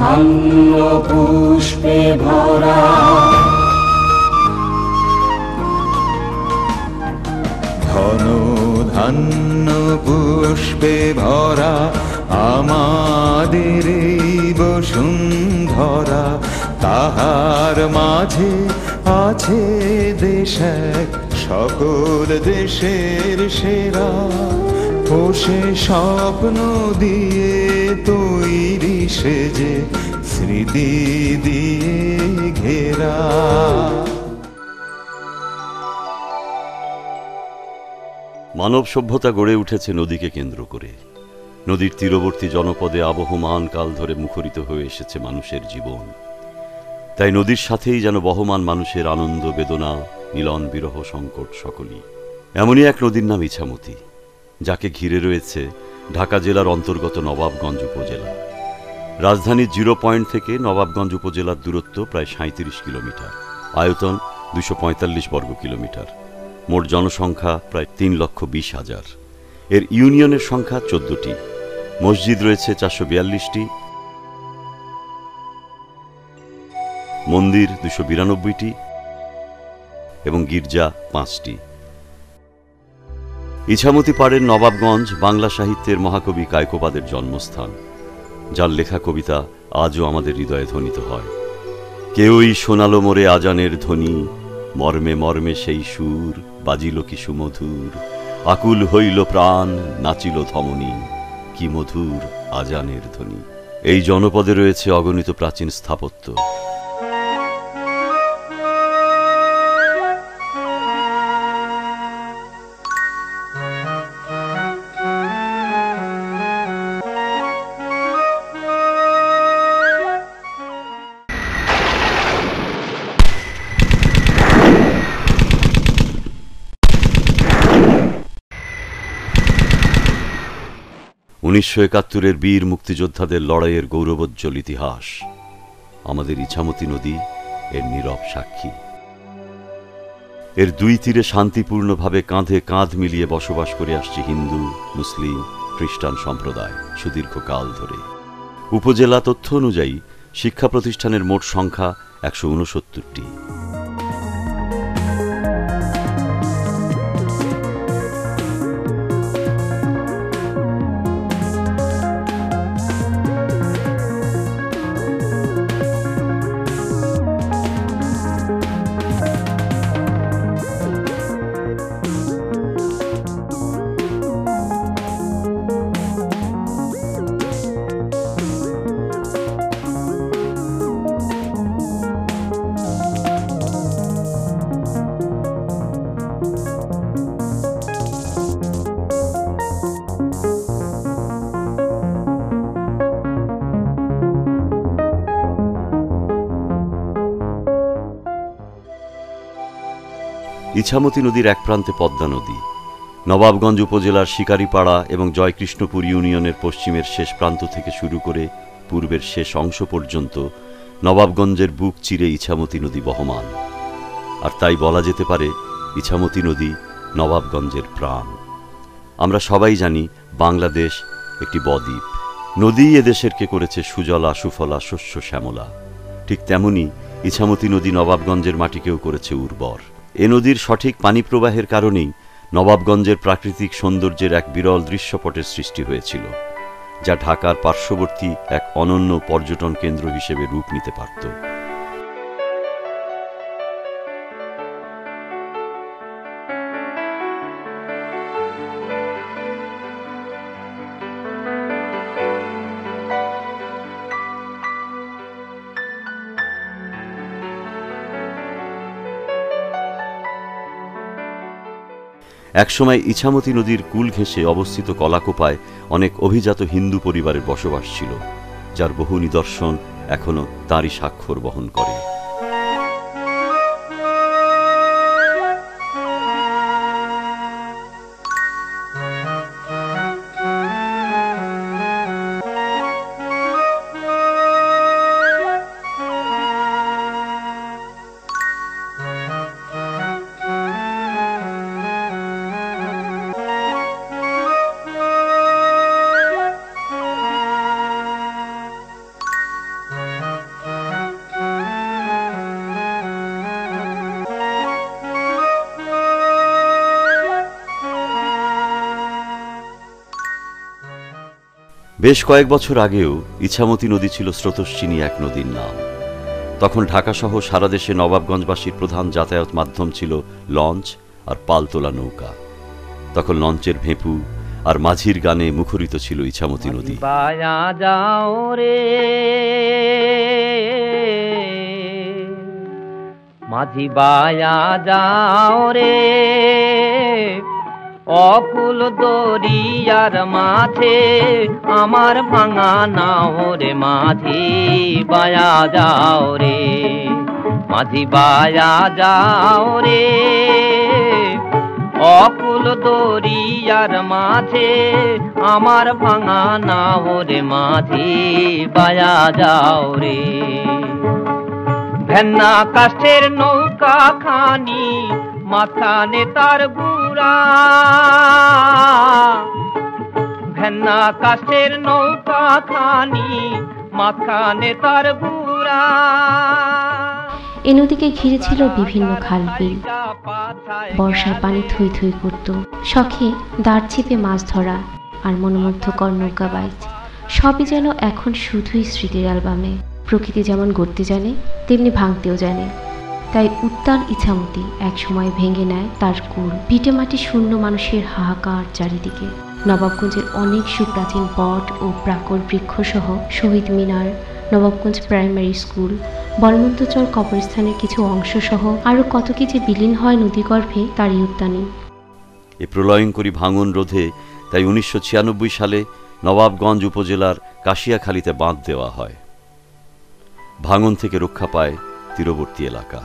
ধান্য পুষ্পে ভরা, ধন ধান্য পুষ্পে ভরা আমাদের এই বসুন্ধরা। তাহার মাঝে আছে দেশ এক, সকল দেশের সেরা। পোষে স্বপ্ন দিয়ে তৈরি সেজে, স্মৃতি দিয়ে ঘেরা। মানব সভ্যতা গড়ে উঠেছে নদীকে কেন্দ্র করে। নদীর তীরবর্তী জনপদে আবহমান কাল ধরে মুখরিত হয়ে এসেছে মানুষের জীবন। তাই নদীর সাথেই যেন বহমান মানুষের আনন্দ, বেদনা, মিলন, বিরহ, সংকট সকলই। এমনই এক নদীর নাম ইছামতি, যাকে ঘিরে রয়েছে ঢাকা জেলার অন্তর্গত নবাবগঞ্জ উপজেলা। রাজধানীর 0 পয়েন্ট থেকে নবাবগঞ্জ উপজেলার দূরত্ব প্রায় 37 কিলোমিটার, আয়তন 245 বর্গ কিলোমিটার, মোট জনসংখ্যা প্রায় 3,20,000। এর ইউনিয়নের সংখ্যা 14টি, মসজিদ রয়েছে 442টি, মন্দির 292টি এবং গির্জা 5টি। ইছামতি পাড়ের নবাবগঞ্জ বাংলা সাহিত্যের মহাকবি কায়কোবাদের জন্মস্থান, যার লেখা কবিতা আজও আমাদের হৃদয়ে ধ্বনিত হয়। কেউই শোনালো মোরে আজানের ধ্বনি, মর্মে মর্মে সেই সুর বাজিল কি সুমধুর। আকুল হইল প্রাণ, নাচিল ধমনী, কি মধুর আজানের ধ্বনি। এই জনপদে রয়েছে অগণিত প্রাচীন স্থাপত্য। উনিশশো 71-এর বীর মুক্তিযোদ্ধাদের লড়াইয়ের গৌরবোজ্জ্বল ইতিহাস। আমাদের ইছামতি নদী এর নীরব সাক্ষী। এর দুই তীরে শান্তিপূর্ণভাবে কাঁধে কাঁধ মিলিয়ে বসবাস করে আসছে হিন্দু, মুসলিম, খ্রিস্টান সম্প্রদায় সুদীর্ঘকাল ধরে। উপজেলা তথ্য অনুযায়ী শিক্ষা প্রতিষ্ঠানের মোট সংখ্যা 169টি। ইছামতি নদীর এক প্রান্তে পদ্মা নদী। নবাবগঞ্জ উপজেলার শিকারীপাড়া এবং জয়কৃষ্ণপুর ইউনিয়নের পশ্চিমের শেষ প্রান্ত থেকে শুরু করে পূর্বের শেষ অংশ পর্যন্ত নবাবগঞ্জের বুক চিরে ইছামতি নদী বহমান। আর তাই বলা যেতে পারে ইছামতি নদী নবাবগঞ্জের প্রাণ। আমরা সবাই জানি বাংলাদেশ একটি বদ্বীপ। নদী এদেশেরকে করেছে সুজলা, সুফলা, শস্য শ্যামলা। ঠিক তেমনি ইছামতি নদী নবাবগঞ্জের মাটিকেও করেছে উর্বর। এ নদীর সঠিক পানি প্রবাহের কারণেই নবাবগঞ্জের প্রাকৃতিক সৌন্দর্যের এক বিরল দৃশ্যপটের সৃষ্টি হয়েছিল, যা ঢাকার পার্শ্ববর্তী এক অনন্য পর্যটন কেন্দ্র হিসেবে রূপ নিতে পারত। একসময় ইছামতি নদীর কূল ঘেঁষে অবস্থিত কলাকোপায় অনেক অভিজাত হিন্দু পরিবারের বসবাস ছিল, যার বহু নিদর্শন এখনো তারই স্বাক্ষর বহন করে। বেশ কয়েক বছর আগেও ইছামতি নদী ছিল স্রোতস্বিনী এক নদীর নাম। তখন ঢাকাসহ সারা দেশে নবাবগঞ্জবাসীর প্রধান যাতায়াত মাধ্যম ছিল লঞ্চ আর পালতোলা নৌকা। তখন লঞ্চের ভেঁপু আর মাঝির গানে মুখরিত ছিল ইছামতি নদী। বায়া যাও রে মাঝি বায়া যাও রে, অকুল দরিয়ার মাঝে আমার ভাঙা নাও রে মাঝি বায়া যাও রে, মাঝি বায়া যাও রে, অকুল দরিয়ার মাঝে আমার ভাঙা নাও রে মাঝি বায়া যাও রে। ভেন্না কাষ্ঠের নৌকা খানি মাথানে তার গুড়া, ভেন্না কাষ্ঠের নৌকা খানি মাথানে তার গুড়া। এ নদীকে ঘিরে ছিল বিভিন্ন খাল বিল। বর্ষার পানি থই থই করত, শখে দাঁড় চিপে মাছ ধরা আর মনোমুগ্ধকর নৌকা বাইচ সবই যেন এখন শুধুই স্মৃতির অ্যালবামে। প্রকৃতি যেমন গড়তে জানে তেমনি ভাঙতেও জানে। তাই উত্তাল ইছামতি এক সময় ভেঙে নেয় তার কুল। ভিটে মাটি শূন্য মানুষের হাহাকার চারিদিকে। নবাবগঞ্জের অনেক সুপ্রাচীন বট ও প্রাকর বৃক্ষসহ শহীদ মিনার, নবাবগঞ্জ প্রাইমারি স্কুল, বলমন্তচর কবরস্থানের কিছু অংশ সহ আরও কত কি যে বিলীন হয় নদীগর্ভে তারই উদ্যানে। এ প্রলয়ঙ্করী ভাঙন রোধে তাই 1996 সালে নবাবগঞ্জ উপজেলার কাশিয়াখালীতে বাঁধ দেওয়া হয়। ভাঙন থেকে রক্ষা পায় তীরবর্তী এলাকা।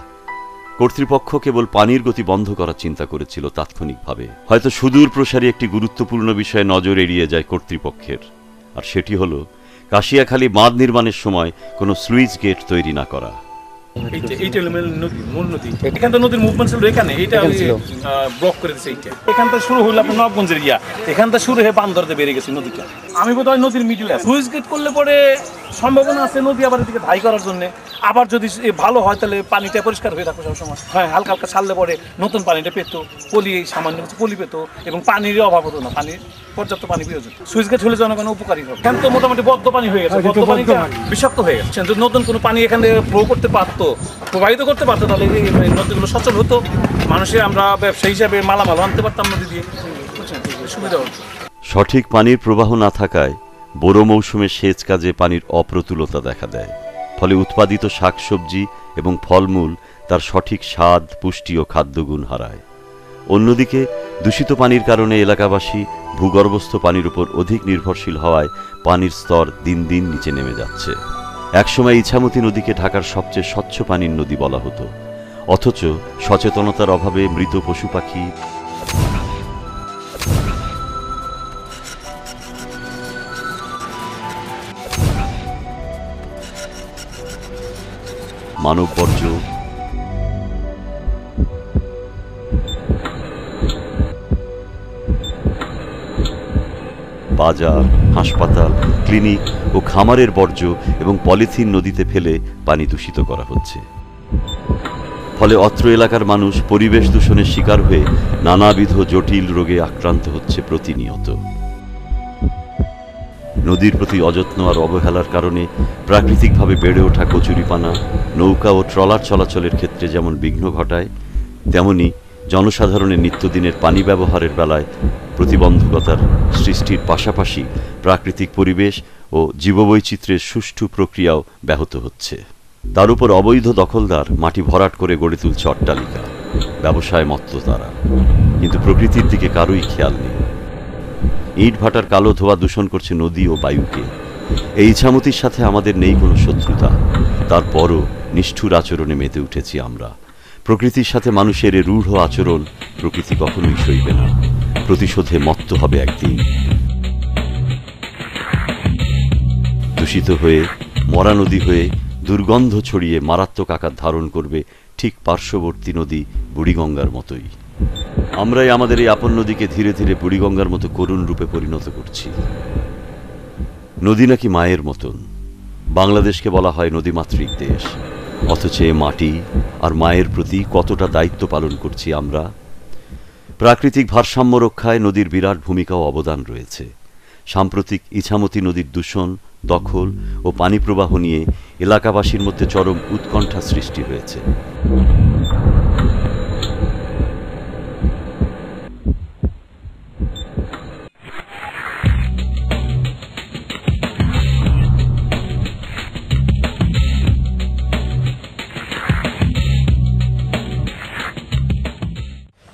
কর্তৃপক্ষ কেবল পানির গতি বন্ধ করার চিন্তা করেছিল তাৎক্ষণিকভাবে। হয়তো সুদূর প্রসারী একটি গুরুত্বপূর্ণ বিষয়ে নজর এড়িয়ে যায় কর্তৃপক্ষের, আর সেটি হল কাশিয়াখালী বাঁধ নির্মাণের সময় কোনো স্লুইস গেট তৈরি না করা। এইটা হলো মূল নদী। এখান থেকে নদীর মুভমেন্ট ছিল এখানে, এইটা ব্লক করে দিচ্ছে। এইটা এখান থেকে শুরু হলো আপনার নবাবগঞ্জের গিয়া, এখান থেকে শুরু হয়ে বান্দরতে বেরিয়ে গেছে নদীটা। আমি বোধহয় নদীর মিডিলে স্লুইস গেট করলে পরে সম্ভাবনা আছে নদী আবার এদিকে ধাই করার জন্য। আবার যদি ভালো হয় তাহলে পানিটা পরিষ্কার হয়ে থাকবে সবসময়। হ্যাঁ, হালকা হালকা ছাড়লে পরে নতুন পানিটা পেত, পলি সামান্য কিছু পলি পেত এবং পানির অভাব হতো না। পানির পর্যাপ্ত পানি প্রয়োজন। সুইচ গেট হলে জনগণ উপকারী হবে। এখান তো মোটামুটি বদ্ধ পানি হয়ে গেছে, বদ্ধ পানিটা বিষাক্ত হয়ে গেছে। যদি নতুন কোনো পানি এখান থেকে ফ্লো করতে পারতো, প্রবাহিত করতে পারতো, তাহলে এই নদীগুলো সচল হতো। মানুষের আমরা ব্যবসা হিসাবে মালামাল আনতে পারতাম নদী দিয়ে, সুবিধা হতো। সঠিক পানির প্রবাহ না থাকায় বোরো মৌসুমে সেচ কাজে পানির অপ্রতুলতা দেখা দেয়। ফলে উৎপাদিত শাকসবজি এবং ফলমূল তার সঠিক স্বাদ, পুষ্টি ও খাদ্যগুণ হারায়। অন্যদিকে দূষিত পানির কারণে এলাকাবাসী ভূগর্ভস্থ পানির উপর অধিক নির্ভরশীল হওয়ায় পানির স্তর দিন দিন নিচে নেমে যাচ্ছে। একসময় ইছামতি নদীকে ঢাকার সবচেয়ে স্বচ্ছ পানির নদী বলা হতো, অথচ সচেতনতার অভাবে মৃত পশু পাখি, মানব বর্জ্য, বাজার, হাসপাতাল, ক্লিনিক ও খামারের বর্জ্য এবং পলিথিন নদীতে ফেলে পানি দূষিত করা হচ্ছে। ফলে অত্র এলাকার মানুষ পরিবেশ দূষণের শিকার হয়ে নানাবিধ জটিল রোগে আক্রান্ত হচ্ছে প্রতিনিয়ত। নদীর প্রতি অযত্ন আর অবহেলার কারণে প্রাকৃতিকভাবে বেড়ে ওঠা কচুরিপানা নৌকা ও ট্রলার চলাচলের ক্ষেত্রে যেমন বিঘ্ন ঘটায়, তেমনি জনসাধারণের নিত্যদিনের পানি ব্যবহারের বেলায় প্রতিবন্ধকতার সৃষ্টির পাশাপাশি প্রাকৃতিক পরিবেশ ও জীববৈচিত্র্যের সুষ্ঠু প্রক্রিয়াও ব্যাহত হচ্ছে। তার উপর অবৈধ দখলদার মাটি ভরাট করে গড়ে তুলছে অট্টালিকা, ব্যবসায় মত্ত তারা, কিন্তু প্রকৃতির দিকে কারোই খেয়াল নেই। ইট ভাটার কালো ধোঁয়া দূষণ করছে নদী ও বায়ুকে। এই ইছামতির সাথে আমাদের নেই কোনো শত্রুতা, তারপরও নিষ্ঠুর আচরণে মেতে উঠেছি আমরা। প্রকৃতির সাথে মানুষের এ রূঢ় আচরণ প্রকৃতি কখনোই সইবে না, প্রতিশোধে মত্ত হবে একদিন। দূষিত হয়ে, মরা নদী হয়ে, দুর্গন্ধ ছড়িয়ে মারাত্মক আকার ধারণ করবে ঠিক পার্শ্ববর্তী নদী বুড়িগঙ্গার মতোই। আমরাই আমাদের এই আপন নদীকে ধীরে ধীরে বুড়িগঙ্গার মতো করুণ রূপে পরিণত করছি। নদী নাকি মায়ের মতন। বাংলাদেশকে বলা হয় নদীমাতৃক দেশ, অথচ এ মাটি আর মায়ের প্রতি কতটা দায়িত্ব পালন করছি আমরা। প্রাকৃতিক ভারসাম্য রক্ষায় নদীর বিরাট ভূমিকা ও অবদান রয়েছে। সাম্প্রতিক ইছামতি নদীর দূষণ, দখল ও পানি প্রবাহ নিয়ে এলাকাবাসীর মধ্যে চরম উৎকণ্ঠা সৃষ্টি হয়েছে।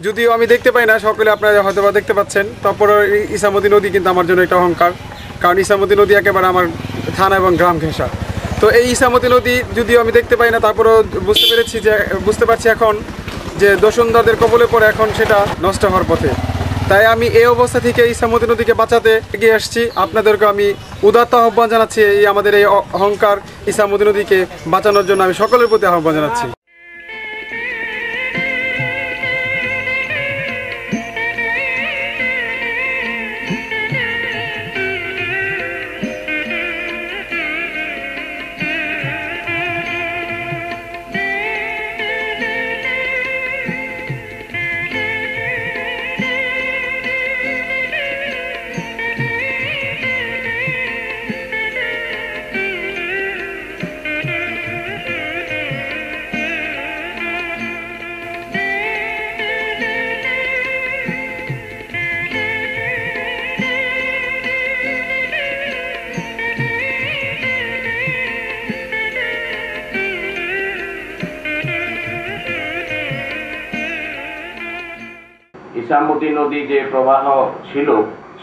যদিও আমি দেখতে পাই না, সকলে আপনারা হয়তো বা দেখতে পাচ্ছেন, তারপরে ইছামতি নদী কিন্তু আমার জন্য একটা অহংকার, কারণ ইছামতি নদী একেবারে আমার থানা এবং গ্রাম ঘেঁষা। তো এই ইছামতি নদী যদিও আমি দেখতে পাই না, তারপরেও বুঝতে পারছি এখন যে দোসনদারদের কবলে পড়ে এখন সেটা নষ্ট হওয়ার পথে। তাই আমি এই অবস্থা থেকে ইছামতি নদীকে বাঁচাতে এগিয়ে আসছি। আপনাদেরকে আমি উদাত্ত আহ্বান জানাচ্ছি, এই আমাদের এই অহংকার ইছামতি নদীকে বাঁচানোর জন্য আমি সকলের প্রতি আহ্বান জানাচ্ছি। ইছামতি নদী যে প্রবাহ ছিল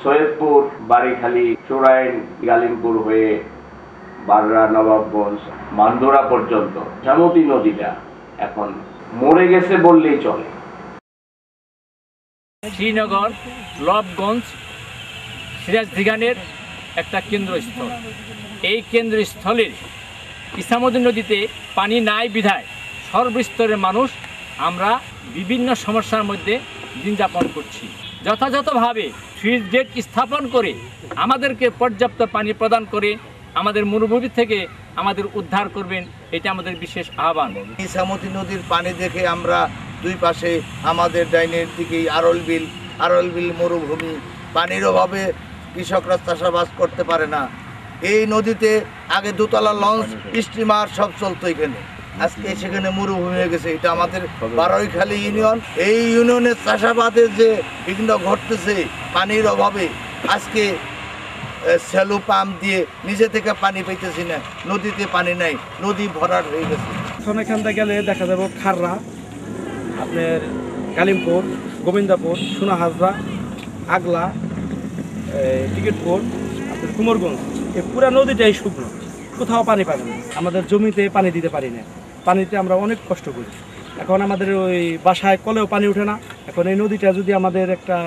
সৈয়দপুর, বাড়িখালী, চোরাইন, গালিমপুর হয়ে বাররা, নবাবগঞ্জ, মান্দোরা পর্যন্ত ইছামতি নদীটা এখন মরে গেছে বললেই চলে। শ্রীনগর, নবাবগঞ্জ, সিরাজদিগানের একটা কেন্দ্রস্থল। এই কেন্দ্রস্থলের ইছামতি নদীতে পানি নাই বিধায় সর্বস্তরের মানুষ আমরা বিভিন্ন সমস্যার মধ্যে দিন যাপন করছি। যথাযথভাবে সুইচ গেট স্থাপন করে আমাদেরকে পর্যাপ্ত পানি প্রদান করে আমাদের মরুভূমি থেকে আমাদের উদ্ধার করবেন, এটা আমাদের বিশেষ আহ্বান। ইছামতি নদীর পানি দেখে আমরা দুই পাশে আমাদের ডাইনের দিকেই আরল বিল মরুভূমি, পানির অভাবে কৃষকরা চাষাবাদ করতে পারে না। এই নদীতে আগে দোতলা লঞ্চ, স্টিমার সব চলতো, এখানে আজকে সেখানে মরুভূমি হয়ে গেছে। এটা আমাদের বারৈখালী ইউনিয়ন। এই ইউনিয়নের চাষাবাদের যে বিঘ্ন ঘটতেছে পানির অভাবে, আজকে স্যালো পাম্প দিয়ে নিচে থেকে পানি পাইতেছি না, নদীতে পানি নাই, নদী ভরাট হয়ে গেছে। এখন এখান থেকে গেলে দেখা যাবে খাররা, আপনার গালিমপুর, গোবিন্দাপুর, সোনাহাজরা, আগলা, টিকিটপুর, আপনার কুমোরগঞ্জ, এই পুরা নদীটাই শুকনো, কোথাও পানি পাবে না। আমাদের জমিতে পানি দিতে পারি না, পানিতে আমরা অনেক কষ্ট করি। এখন আমাদের ওই বাসায় কলেও পানি ওঠে না। এখন এই নদীটা যদি আমাদের একটা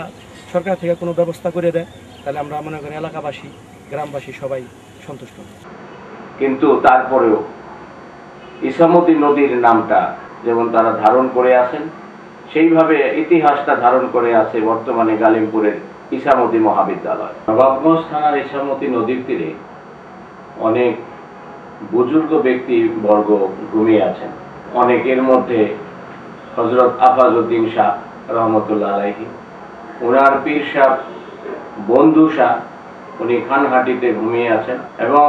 সরকার থেকে কোনো ব্যবস্থা করে দেয়, তাহলে আমরা মনে করি এলাকাবাসী, গ্রামবাসী সবাই সন্তুষ্ট। কিন্তু তারপরেও ইছামতি নদীর নামটা যেমন তারা ধারণ করে আছেন, সেইভাবে ইতিহাসটা ধারণ করে আছে বর্তমানে গালিমপুরের ইছামতি মহাবিদ্যালয়। নবাবগঞ্জ থানার ইছামতি নদীর তীরে অনেক বুজুর্গ ব্যক্তি বর্গ ঘুমিয়ে আছেন। অনেকের মধ্যে হযরত আফাজউদ্দিন শাহ রহমতুল্লাহ আলাইহি, ওনার পীর শাহ বন্ধু শাহ, উনি খানহাটিতে ঘুমিয়ে আছেন, এবং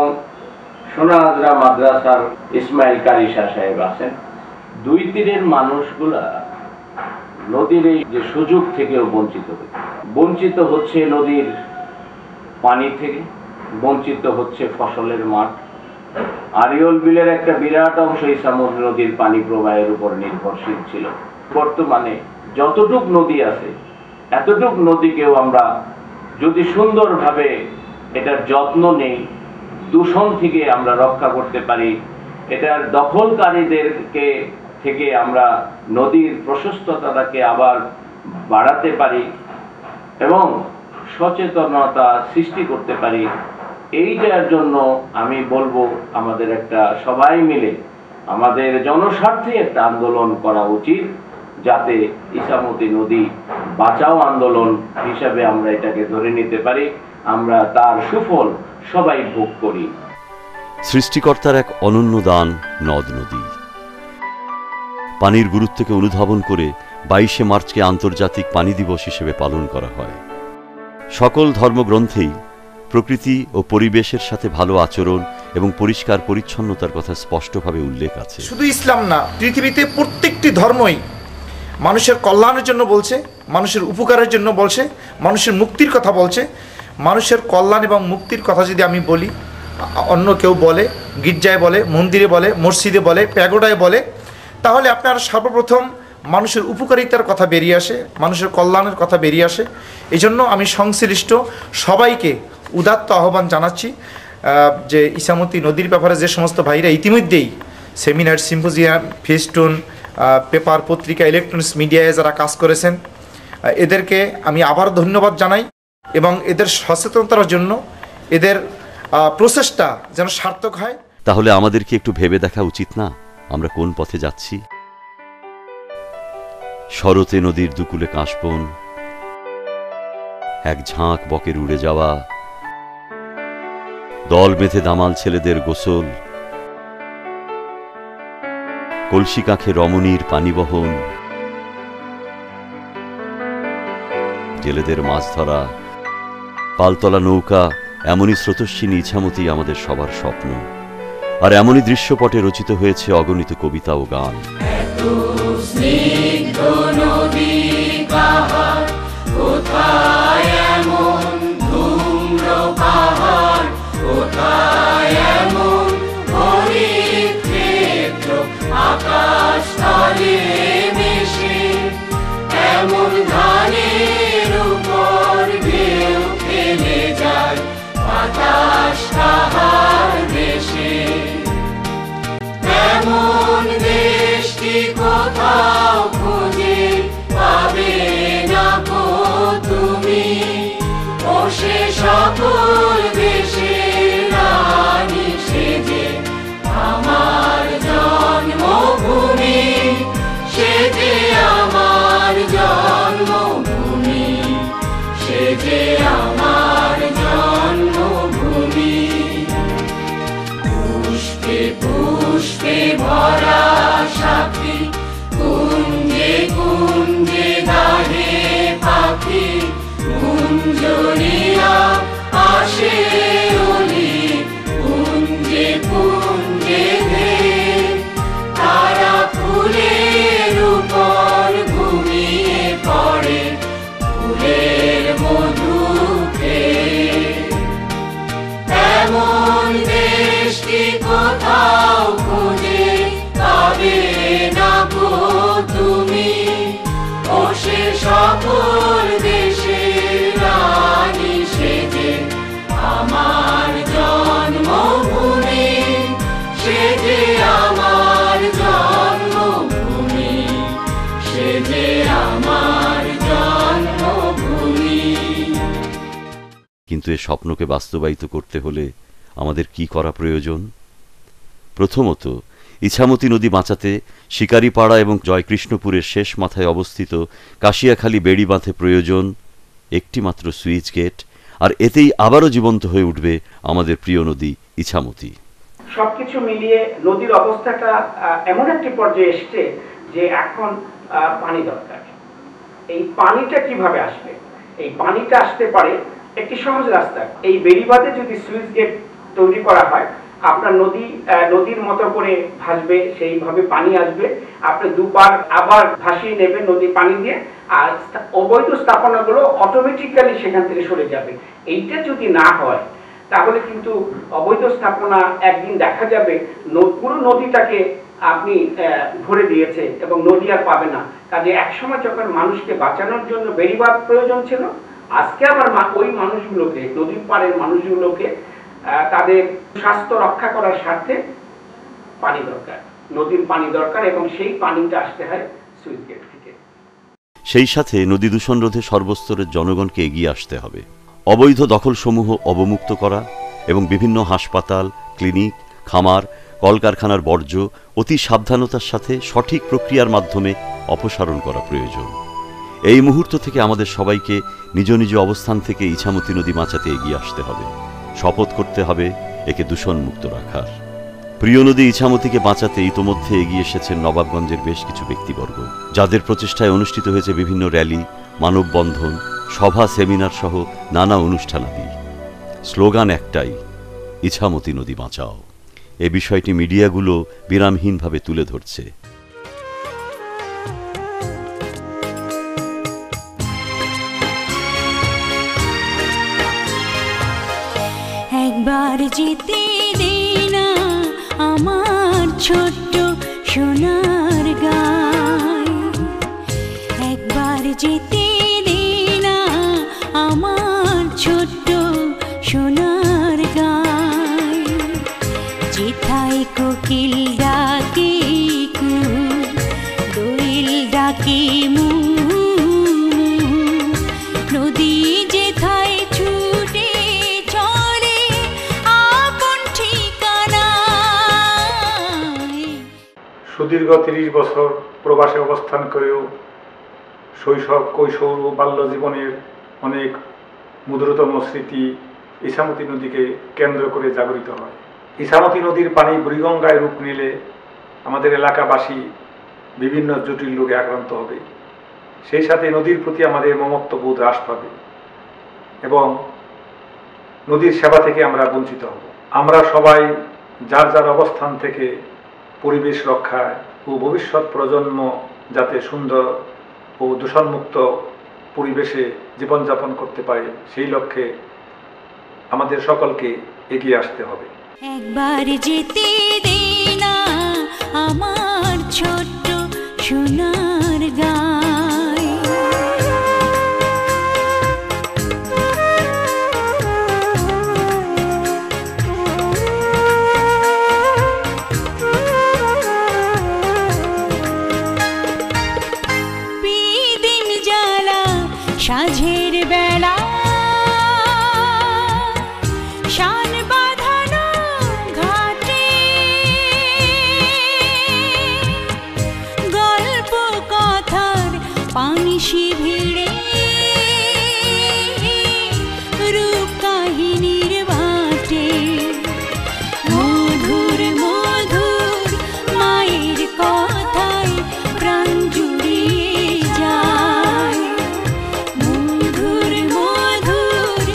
সোনাহাজরা মাদ্রাসার ইসমাইল কারি শাহ সাহেব আছেন। দুই তীরের মানুষগুলা নদীর এই যে সুযোগ থেকেও বঞ্চিত হচ্ছে, নদীর পানি থেকে বঞ্চিত হচ্ছে ফসলের মাঠ। আরিয়ল বিলের একটা বিরাট অংশ ইছামতি নদীর পানি প্রবাহের উপর নির্ভরশীল ছিল। বর্তমানে যতটুক নদী আছে, এতটুক নদীকেও আমরা যদি সুন্দরভাবে এটার যত্ন নেই, দূষণ থেকে আমরা রক্ষা করতে পারি, এটার দখলকারীদেরকে থেকে আমরা নদীর প্রশস্ততাটাকে আবার বাড়াতে পারি এবং সচেতনতা সৃষ্টি করতে পারি, এইটার জন্য আমি বলবো আমাদের একটা সবাই মিলে আমাদের জনস্বার্থে একটা আন্দোলন করা উচিত, যাতে ইছামতি নদী বাঁচাও আন্দোলন হিসাবে আমরা এটাকে ধরে নিতে পারি, আমরা তার সুফল সবাই ভোগ করি। সৃষ্টিকর্তার এক অনন্য দান নদ নদী। পানির গুরুত্বকে অনুধাবন করে 22শে মার্চকে আন্তর্জাতিক পানি দিবস হিসেবে পালন করা হয়। সকল ধর্মগ্রন্থেই প্রকৃতি ও পরিবেশের সাথে ভালো আচরণ এবং পরিষ্কার পরিচ্ছন্নতার কথা স্পষ্টভাবে উল্লেখ আছে। শুধু ইসলাম না, পৃথিবীতে প্রত্যেকটি ধর্মই মানুষের কল্যাণের জন্য বলছে, মানুষের উপকারের জন্য বলছে, মানুষের মুক্তির কথা বলছে। মানুষের কল্যাণ এবং মুক্তির কথা যদি আমি বলি, অন্য কেউ বলে, গির্জায় বলে, মন্দিরে বলে, মসজিদে বলে, প্যাগোডায় বলে, তাহলে আপনার সর্বপ্রথম মানুষের উপকারিতার কথা বেরিয়ে আসে, মানুষের কল্যাণের কথা বেরিয়ে আসে। এই জন্য আমি সংশ্লিষ্ট সবাইকে উদাত্ত আহ্বান জানাচ্ছি যে ইছামতি নদীর ব্যাপারে যে সমস্ত ভাইরা ইতিমধ্যেই সেমিনার, সিম্পোজিয়াম, ফেস্টুন, পেপার, পত্রিকা, ইলেকট্রনিক্স মিডিয়ায় যারা কাজ করেছেন, এদেরকে আমি আবার ধন্যবাদ জানাই এবং এদের সচেতনতার জন্য এদের প্রচেষ্টা যেন সার্থক হয়। তাহলে আমাদের কি একটু ভেবে দেখা উচিত না আমরা কোন পথে যাচ্ছি? শরতে নদীর দুকুলে কাশবন, এক ঝাঁক বকের উড়ে যাওয়া, দল বেঁধে দামাল ছেলেদের গোসল, কলসি কাঁখে রমণীর পানি বহন, জেলেদের মাছ ধরা, পালতলা নৌকা, এমনই স্রোতস্বিনী ইছামতি আমাদের সবার স্বপ্ন। আর এমনই দৃশ্যপটে রচিত হয়েছে অগণিত কবিতা ও গান। স্নিগ্ধ নদী কাহার, কোথায় এমন ধূম্র পাহাড়, কোথায় এমন হরিত ক্ষেত্র, আকাশ তলে মিশে এমন ধানের উপর ঢেউ খেলে যায়, বাতাস তাহার দেশে। এমন দেশটি কোথাও খুঁজে পাবে না গো তুমি, ও সে সকল দেশের রানী সেজে আমার জন্মভূমি, সেজে আমার জন্মভূমি, সেজে আমার জন্মভূমি। পুষ্পে পুষ্পে ভরা সাথী, কুঞ্জে কুঞ্জে গাহে পাখি, কুঞ্জরিয়া আসে অলি, কুঞ্জে কুঞ্জে ধে তারা ফুলের উপর ঘুমিয়ে পড়ে, ফুলের মধু খেয়ে। এমন দেশটি কোথাও খুঁজে পাবে না গো তুমি, ও সে সকল দেশের রানী সেজে আমার জন্মভূমি, সেজে আমার জন্মভূমি, সেজে আমার জন্মভূমি। কিন্তু এ স্বপ্নকে বাস্তবায়িত করতে হলে আমাদের কি করা প্রয়োজন? প্রথমত, ইছামতি নদী বাঁচাতে শিকারিপাড়া এবং জয়কৃষ্ণপুরের শেষ মাথায় অবস্থিত কাশিয়াখালী বেড়ি বাঁধে প্রয়োজন একটি মাত্র সুইচ গেট, আর এতেই আবারও জীবন্ত হয়ে উঠবে আমাদের প্রিয় নদী ইছামতি। সবকিছু মিলিয়ে নদীর অবস্থাটা এমন একটি পর্যায়ে এসছে যে এখন পানি দরকার। এই পানিটা কিভাবে আসবে? এই পানিটা আসতে পারে একটি সহজ রাস্তা। এই বেড়িবাঁধে যদি সুইচ গেট তৈরি করা হয়, আপনার নদীর মতো করে ভাসবে, সেইভাবে পানি আসবে, আপনি দুবার আবার ভাসিয়ে নেবে নদী পানি দিয়ে, আর অবৈধ স্থাপনাগুলো অটোমেটিক্যালি সেখান থেকে সরে যাবে। এইটা যদি না হয় তাহলে কিন্তু অবৈধ স্থাপনা একদিন দেখা যাবে পুরো নদীটাকে আপনি ভরে দিয়েছে এবং নদী আর পাবে না। কাজে একসময় যখন মানুষকে বাঁচানোর জন্য বেড়িবাঁধ প্রয়োজন ছিল, আজকে আবার ওই মানুষগুলোকে, নদীর পাড়ের মানুষগুলোকে তাদের স্বাস্থ্য রক্ষা করার স্বার্থে পানি দরকার, নদীর পানি দরকার, এবং সেই পানিটা আসতে হয় সুইচ গেট থেকে। সেই সাথে নদী দূষণ রোধে সর্বস্তরের জনগণকে এগিয়ে আসতে হবে। অবৈধ দখলসমূহ অবমুক্ত করা এবং বিভিন্ন হাসপাতাল, ক্লিনিক, খামার, কলকারখানার বর্জ্য অতি সাবধানতার সাথে সঠিক প্রক্রিয়ার মাধ্যমে অপসারণ করা প্রয়োজন। এই মুহূর্ত থেকে আমাদের সবাইকে নিজ নিজ অবস্থান থেকে ইছামতি নদী বাঁচাতে এগিয়ে আসতে হবে। শপথ করতে হবে একে দূষণমুক্ত রাখার। প্রিয় নদী ইছামতিকে বাঁচাতে ইতোমধ্যে এগিয়ে এসেছেন নবাবগঞ্জের বেশ কিছু ব্যক্তিবর্গ, যাদের প্রচেষ্টায় অনুষ্ঠিত হয়েছে বিভিন্ন র্যালি, মানববন্ধন, সভা, সেমিনার সহ নানা অনুষ্ঠানাদি। স্লোগান একটাই, ইছামতি নদী বাঁচাও। এ বিষয়টি মিডিয়াগুলো বিরামহীনভাবে তুলে ধরছে। একবার যেতে দে না আমার ছোট্ট সোনার গায়, একবার যেতে দে না আমার ছোট্ট সোনার গায়, যেথায় কোকিল ডাকে কু, দোয়েল ডাকে মু, নদী যেথায় ছুটে চলে আপন ঠিকানায়। সুদীর্ঘ 30 বছর প্রবাসে অবস্থান করেও শৈশব, কৈশোর ও বাল্য জীবনের অনেক মধুরতম স্মৃতি ইছামতি নদীকে কেন্দ্র করে জাগরিত হয়। ইছামতি নদীর পানি বুড়িগঙ্গায় রূপ নিলে আমাদের এলাকাবাসী বিভিন্ন জটিল রোগে আক্রান্ত হবে, সেই সাথে নদীর প্রতি আমাদের মমত্ববোধ হ্রাস পাবে এবং নদীর সেবা থেকে আমরা বঞ্চিত হব। আমরা সবাই যার যার অবস্থান থেকে পরিবেশ রক্ষায় ও ভবিষ্যৎ প্রজন্ম যাতে সুন্দর ও দূষণমুক্ত পরিবেশে জীবনযাপন করতে পারে, সেই লক্ষ্যে আমাদের সকলকে এগিয়ে আসতে হবে। একবার যেতে দে না আমার ছোট্ট সোনার গায়, পিদিম জ্বালা সাঁঝের বেলা, শান বাঁধানো ঘাটে গল্প কথার পানিশি ভিড়ে, রূপ কাহিনীর বাটে মধুর মধুর মায়ের কথায় প্রাণ জুড়িয়ে যায়, মধুর মধুর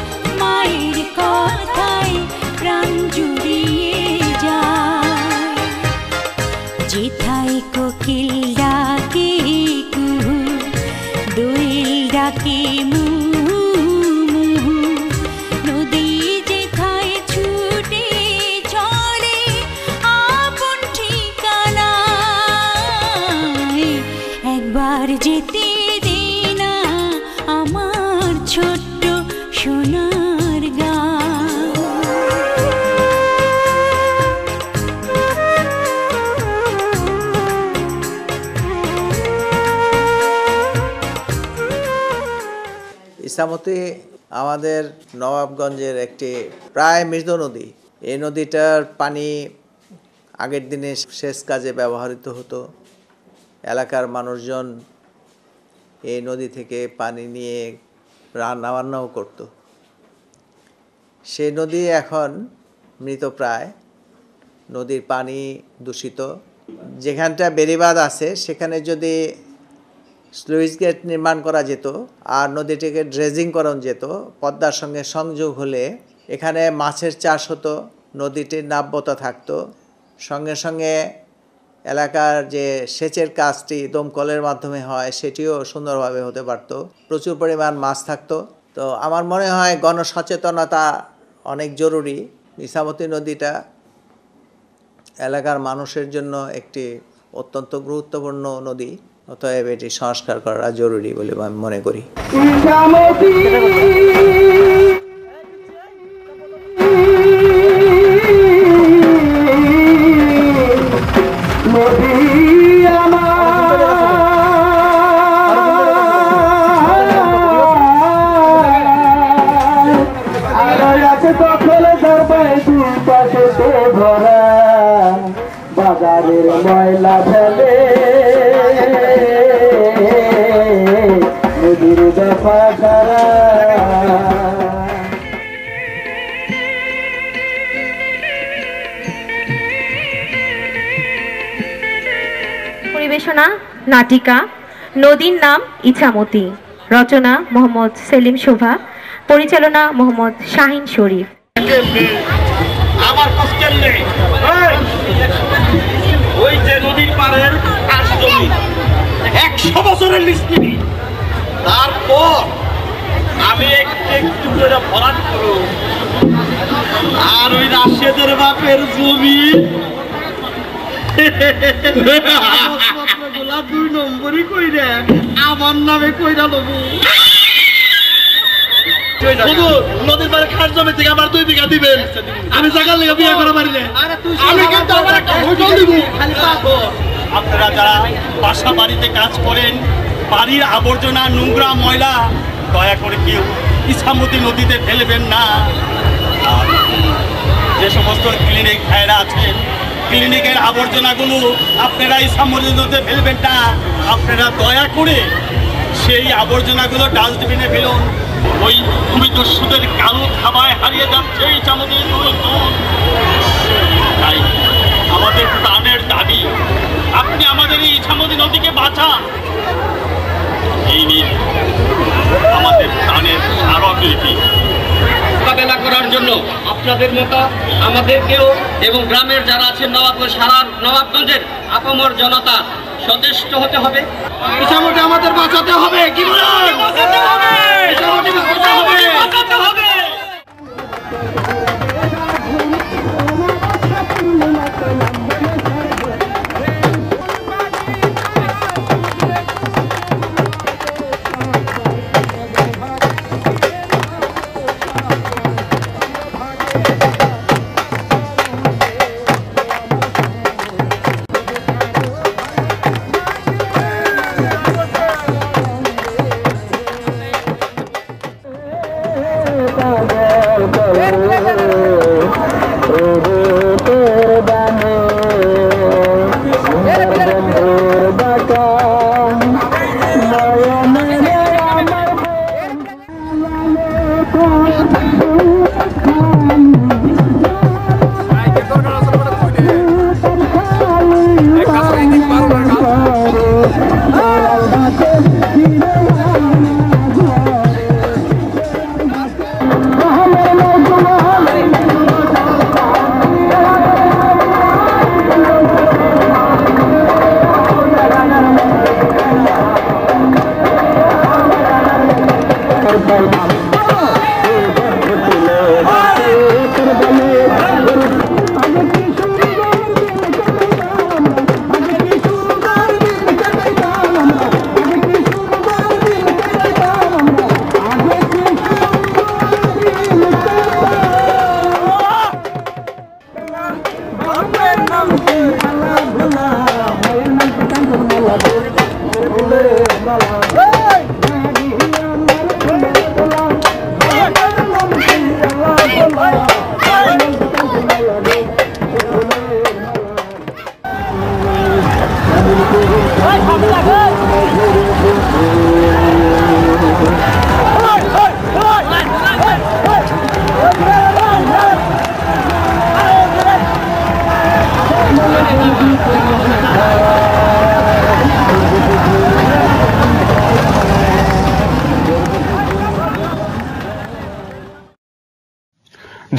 মায়ের কথায় প্রাণ জুড়িয়ে যায়, যেথায় কোকিল ডাকে কুহু, দোয়েল ডাকে মু, নদী যেথায় ছুটে চলে আপন ঠিকানায়, একবার যেতে দে না আমার ছোট্ট সোনার গায়। ইছামতি আমাদের নবাবগঞ্জের একটি প্রায় মৃত নদী। এই নদীটার পানি আগের দিনে সেচ কাজে ব্যবহৃত হতো। এলাকার মানুষজন এই নদী থেকে পানি নিয়ে রান্নাবান্নাও করত। সেই নদী এখন মৃতপ্রায়, নদীর পানি দূষিত। যেখানটা বেড়িবাঁধ আছে সেখানে যদি স্লুইস গেট নির্মাণ করা যেত আর নদীটিকে ড্রেজিং করানো যেত, পদ্মার সঙ্গে সংযোগ হলে এখানে মাছের চাষ হতো, নদীটির নাব্যতা থাকতো, সঙ্গে সঙ্গে এলাকার যে সেচের কাজটি দমকলের মাধ্যমে হয় সেটিও সুন্দরভাবে হতে পারত, প্রচুর পরিমাণ মাছ থাকতো। তো আমার মনে হয় গণসচেতনতা অনেক জরুরি। ইছামতি নদীটা এলাকার মানুষের জন্য একটি অত্যন্ত গুরুত্বপূর্ণ নদী, অতএব এটি সংস্কার করা জরুরি বলে আমি মনে করি। বাজারের ময়লা ফেলে নদীর দফা করা। পরিবেশনা নাটিকা নদীর নাম ইছামতি, রচনা মোহাম্মদ সেলিম শোভা, পরিচালনা মোহাম্মদ শাহিন শরীফ। কেমনে আমার কাছ কেমনে ওই যে নদীর পাড়ের চাষ জমি 100 বছরের মিস্ত্রি তারপর আমি একটু করে ভরাট করো আর ওই রাশেদের বাপের জমি 2 নম্বরই কইরা আমার নামে কইরা দেবো নদীর পাড়ে খাস জমি থেকে আমার 2 বিঘা দিবেন আমি জায়গার লেগে বিয়ে করা পারি না আমি কিন্তু আমার একটা হোটেল দিব আপনারা যারা বাসা বাড়িতে কাজ করেন বাড়ির আবর্জনা নোংরা ময়লা দয়া করে কেউ ইছামতি নদীতে ফেলবেন না আর যে সমস্ত ক্লিনিক ভাইরা আছেন ক্লিনিকের আবর্জনাগুলো আপনারা ইছামতি নদীতে ফেলবেন না আপনারা দয়া করে সেই আবর্জনাগুলো ডাস্টবিনে ফেলুন ওই ভূমিদস্যুদের কালো খাবায় হারিয়ে যাচ্ছে ইছামতি নদী তাই আমাদের প্রাণের দাবি আপনি আমাদের এই ইছামতি নদীকে বাঁচান এই নিয়ে আমাদের প্রাণের স্মারকলিপি মোকাবেলা করার জন্য আপনাদের মতো আমাদেরকেও এবং গ্রামের যারা আছেন নবাবগঞ্জ সারা নবাবগঞ্জের আপামর জনতা সচেষ্ট হতে হবে ইছামতি আমাদের বাঁচাতে হবে কি বলেন বাঁচাতে হবে ইছামতি বাঁচাতে হবে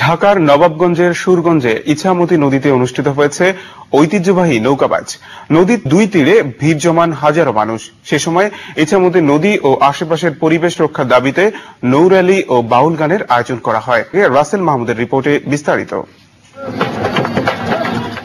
ঢাকার নবাবগঞ্জের সুরগঞ্জে ইছামতি নদীতে অনুষ্ঠিত হয়েছে ঐতিহ্যবাহী নৌকাবাজ। নদীর 2 তীরে ভিড় জমান হাজারো মানুষ। সে সময় ইছামতি নদী ও আশেপাশের পরিবেশ রক্ষার দাবিতে নৌ র্যালি ও বাউল গানের আয়োজন করা হয়। রাসেল মাহমুদের রিপোর্টে বিস্তারিত।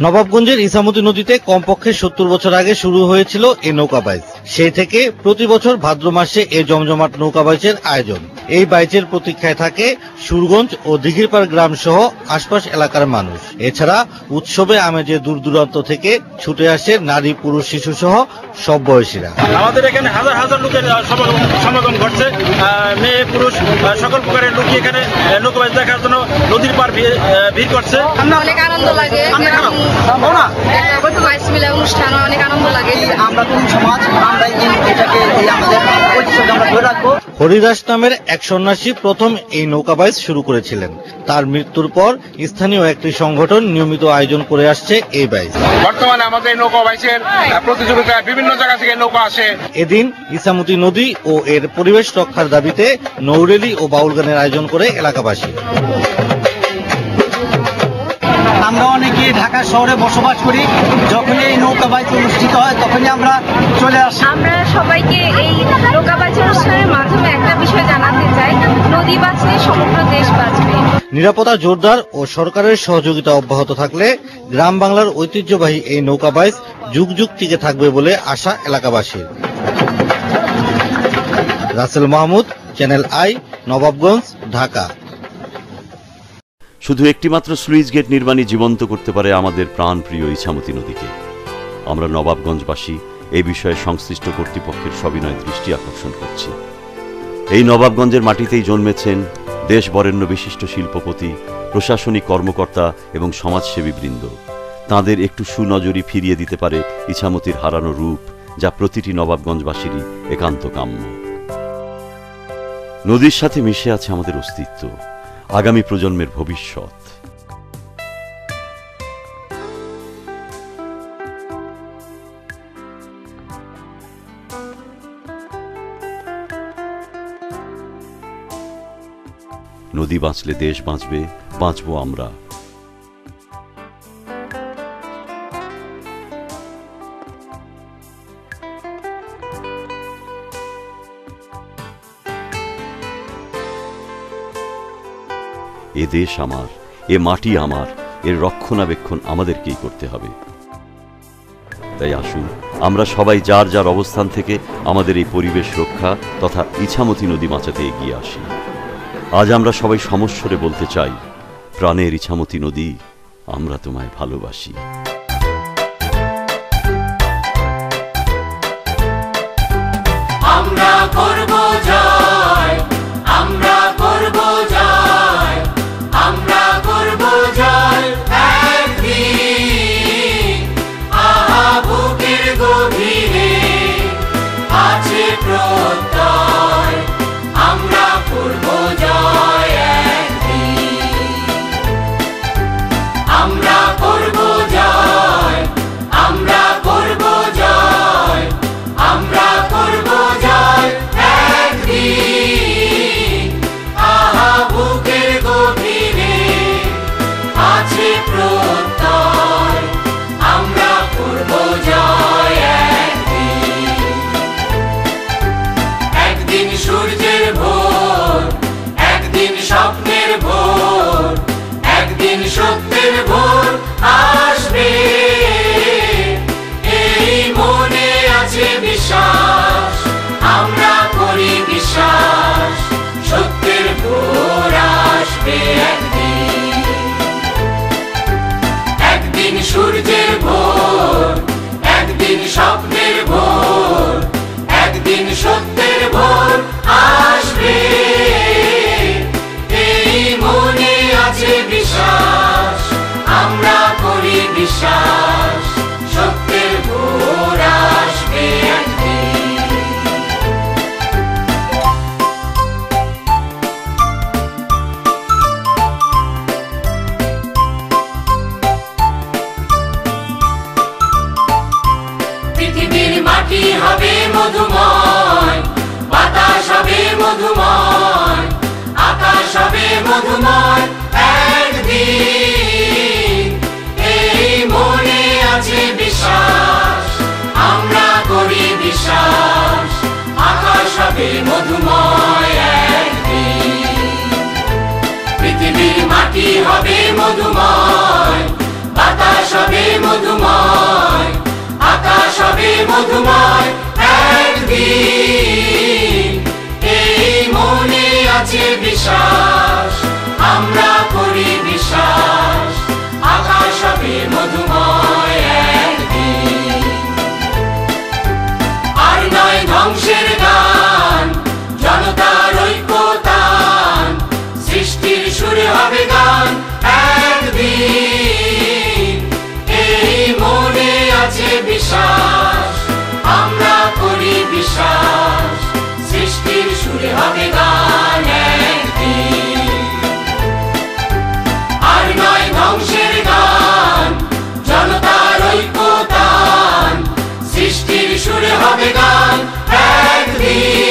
নবাবগঞ্জের ইছামতি নদীতে কমপক্ষে 70 বছর আগে শুরু হয়েছিল এই নৌকাবাইজ। সেই থেকে প্রতি বছর ভাদ্র মাসে এই জমজমাট নৌকাবাইজের আয়োজন। এই বাইচের প্রতীক্ষায় থাকে সুরগঞ্জ ও দিঘিরপাড় গ্রাম সহ আশপাশ এলাকার মানুষ। এছাড়া উৎসবে আমেজে দূর দূরান্ত থেকে ছুটে আসে নারী পুরুষ শিশু সহ সব বয়সীরা। আমাদের এখানে হাজার হাজার লোকের সমাগম ঘটছে, মেয়ে পুরুষ সকল প্রকারের লোক এখানে নৌকাবাইজ দেখার জন্য নদীর পার ভিড় করছে। অনেক আনন্দ লাগে, অনুষ্ঠান অনেক আনন্দ লাগে। আমরা কোন সমাজ আমরা এটাকে আমাদের ঐতিহ্যকে আমরা ধরে রাখবো। হরিদাস নামের এক সন্ন্যাসী প্রথম এই নৌকাবাইজ শুরু করেছিলেন। তার মৃত্যুর পর স্থানীয় একটি সংগঠন নিয়মিত আয়োজন করে আসছে এই বাইচ। বর্তমানে আমাদের নৌকাবাইজের প্রতিযোগিতায় বিভিন্ন জায়গা থেকে নৌকা আসে। এদিন ইছামতি নদী ও এর পরিবেশ রক্ষার দাবিতে নৌরেলি ও বাউল গানের আয়োজন করে এলাকাবাসী। আমরা অনেকে ঢাকা শহরে বসবাস করি, যখনই এই নৌকা বাইচ অনুষ্ঠিত হয় তখনই আমরা চলে আসি। আমরা সবাইকে এই নৌকাবাজি অনুষ্ঠানের মাধ্যমে একটা বিষয় জানাতে চাই, নদী বাঁচলে সমগ্র দেশ বাঁচবে। নিরাপত্তা জোরদার ও সরকারের সহযোগিতা অব্যাহত থাকলে গ্রাম বাংলার ঐতিহ্যবাহী এই নৌকা বাইচ যুগ যুগ টিকে থাকবে বলে আশা এলাকাবাসীর। Rasel Mahmud, channel I, Nawabganj, Dhaka. শুধু একটিমাত্র স্লুইস গেট নির্মাণই জীবন্ত করতে পারে আমাদের প্রাণপ্রিয় ইছামতি নদীকে। আমরা নবাবগঞ্জবাসী এই বিষয়ে সংশ্লিষ্ট কর্তৃপক্ষের সবিনয় দৃষ্টি আকর্ষণ করছি। এই নবাবগঞ্জের মাটিতেই জন্মেছেন দেশ বরেণ্য বিশিষ্ট শিল্পপতি, প্রশাসনিক কর্মকর্তা এবং সমাজসেবীবৃন্দ। তাঁদের একটু সুনজরি ফিরিয়ে দিতে পারে ইছামতির হারানো রূপ, যা প্রতিটি নবাবগঞ্জবাসীরই একান্ত কাম্য। নদীর সাথে মিশে আছে আমাদের অস্তিত্ব, আগামী প্রজন্মের ভবিষ্যৎ। নদী বাঁচলে দেশ বাঁচবে, বাঁচবো আমরা। এ দেশ আমার, এ মাটি আমার, এর রক্ষণাবেক্ষণ আমাদেরকেই করতে হবে। তাই আসুন আমরা সবাই যার যার অবস্থান থেকে আমাদের এই পরিবেশ রক্ষা তথা ইছামতি নদী বাঁচাতে এগিয়ে আসি। আজ আমরা সবাই সমস্বরে বলতে চাই, প্রাণের ইছামতি নদী, আমরা তোমায় ভালোবাসি। আমরা করব জয়, আমরা করব জয়, আমরা করব জয় একদিন। আহা বুকের গভীরে আছে প্রত্যয়, আমরা করব জয় একদিন। আমরা করব জয়, আমরা করব জয়, আমরা করব জয় একদিন। আহা বুকের গভীরে আছে প্রত্যয়, আমরা করব জয় একদিন। একদিন সূর্যের ভোর, একদিন স্বপ্নের ভোর, একদিন সত্যের ভোর আসবে। এই মনে আছে বিশ্বাস, আমরা করি বিশ্বাস, সত্যের ভোর আসবে একদিন। একদিন সূর্যের ভোর, একদিন স্বপ্নের ভোর, একদিন সত্যের ভোর আসবে। এই মনে আছে বিশ্বাস, আমরা করি বিশ্বাস, সত্যের ভোর আসবে একদিন। পৃথিবীর মাটি হবে মধুময়, বাতাস হবে মধুময়, আকাশ হবে মধুময় একদিন। এই মনে আছে বিশ্বাস, আমরা করি বিশ্বাস, আকাশ হবে মধুময় একদিন। পৃথিবীর মাটি হবে মধুময়, বাতাস হবে মধুময়, আকাশ হবে মধুময় একদিন। এই মনে আছে বিশ্বাস, আমরা করি বিশ্বাস, আকাশ হবে মধুময় একদিন। আর নয় ধ্বংসের গান, জনতার ঐক্যতান, সৃষ্টির সুরে হবে গান একদিন। এই মনে আছে বিশ্বাস, আমরা করি বিশ্বাস, সৃষ্টির সুরে হবে গান একদিন। আর নয় ধ্বংসের গান, জনতার ঐক্যতান, সৃষ্টির সুরে হবে গান একদিন।